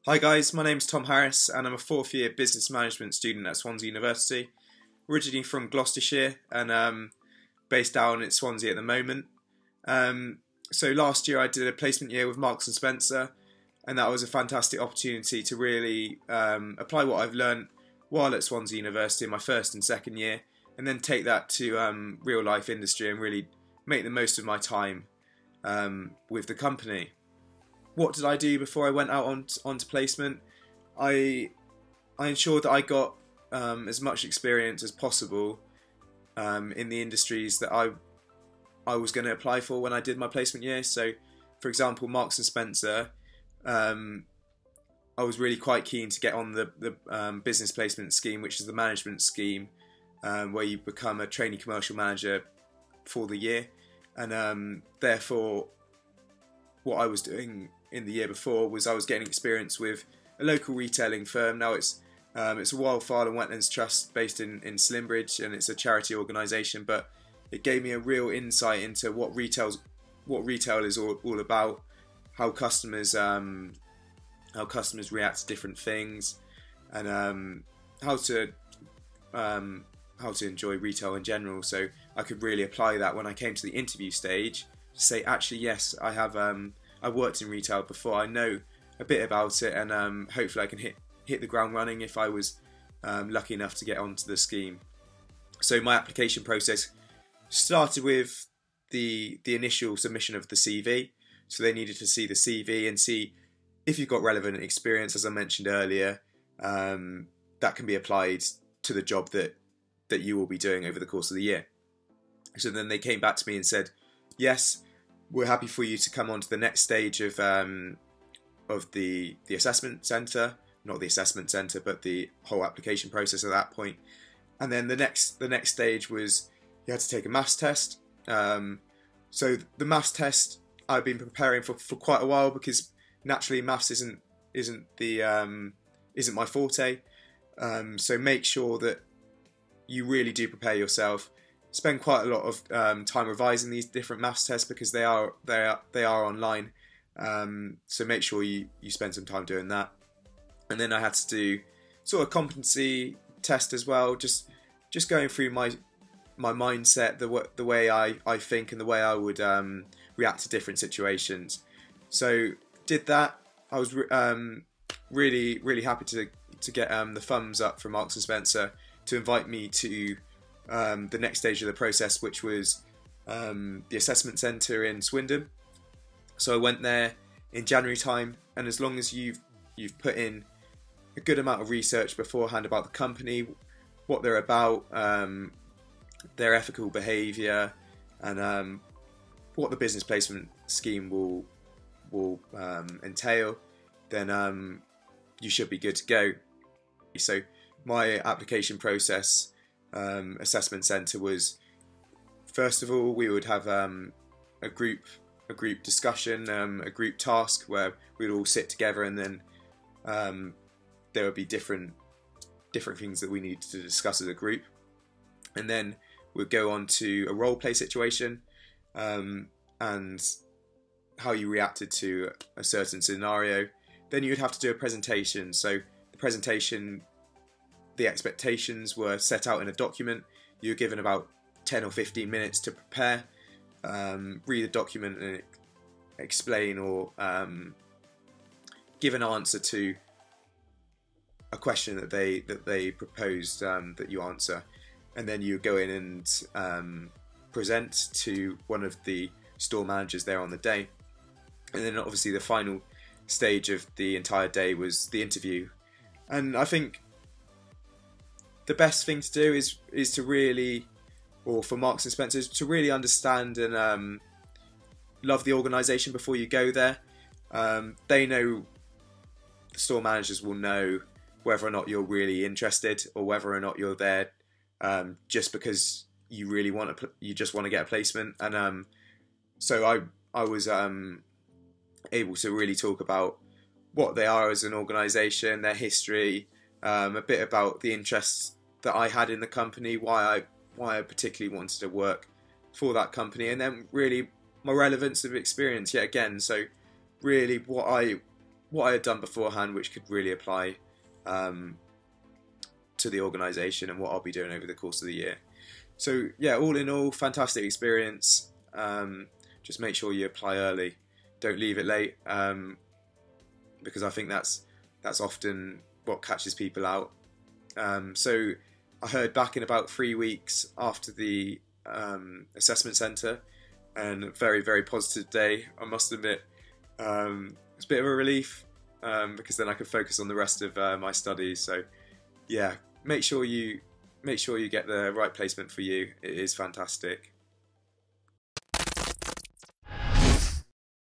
Hi guys, my name's Tom Harris and I'm a fourth year business management student at Swansea University. Originally from Gloucestershire and based down in Swansea at the moment. So last year I did a placement year with Marks and Spencer, and that was a fantastic opportunity to really apply what I've learned while at Swansea University in my first and second year, and then take that to real life industry and really make the most of my time with the company. What did I do before I went out onto placement? I ensured that I got as much experience as possible in the industries that I was going to apply for when I did my placement year. So, for example, Marks and Spencer, I was really quite keen to get on the business placement scheme, which is the management scheme, where you become a trainee commercial manager for the year, and therefore, what I was doing in the year before was I was getting experience with a local retailing firm. Now it's a wildfire and wetlands trust based in Slimbridge, and it's a charity organisation, but it gave me a real insight into what retail is all about, how customers react to different things, and how to enjoy retail in general. So I could really apply that when I came to the interview stage to say, actually, yes, I've worked in retail before, I know a bit about it, and hopefully I can hit the ground running if I was lucky enough to get onto the scheme. So my application process started with the initial submission of the CV. So they needed to see the CV and see if you've got relevant experience, as I mentioned earlier, that can be applied to the job that you will be doing over the course of the year. So then they came back to me and said, yes, we're happy for you to come on to the next stage of the assessment centre, not the assessment centre, but the whole application process at that point. And then the next stage was you had to take a maths test. So the maths test I've been preparing for quite a while, because naturally maths isn't my forte. So make sure that you really do prepare yourself. Spend quite a lot of time revising these different maths tests, because they are online. So make sure you spend some time doing that. And then I had to do sort of competency test as well, just going through my mindset, the way I think, and the way I would react to different situations. So did that. I was really happy to get the thumbs up from Marks and Spencer to invite me to the next stage of the process, which was the assessment centre in Swindon. So I went there in January time, and as long as you've put in a good amount of research beforehand about the company, what they're about, their ethical behaviour, and what the business placement scheme will entail, then you should be good to go. So my application process, assessment centre, was, first of all, we would have a group discussion, a group task where we'd all sit together, and then there would be different things that we needed to discuss as a group, and then we'd go on to a role play situation, and how you reacted to a certain scenario. Then you'd have to do a presentation. So the presentation, the expectations were set out in a document. You were given about 10 or 15 minutes to prepare, read the document, and explain or give an answer to a question that they proposed that you answer, and then you go in and present to one of the store managers there on the day. And then obviously the final stage of the entire day was the interview. And I think the best thing to do is to really, or for Marks and Spencer, to really understand and love the organisation before you go there. They know, the store managers will know whether or not you're really interested, or whether or not you're there just because you really you just want to get a placement. And so I was able to really talk about what they are as an organisation, their history, a bit about the interests that I had in the company, why I particularly wanted to work for that company, and then really my relevance of experience yet again. So really what I what I had done beforehand, which could really apply to the organisation and what I'll be doing over the course of the year. So yeah, all in all, fantastic experience. Just make sure you apply early. Don't leave it late, because I think that's often what catches people out. So I heard back in about 3 weeks after the assessment centre, and a very, very positive day, I must admit. It's a bit of a relief, because then I could focus on the rest of my studies. So yeah, make sure you get the right placement for you. It is fantastic.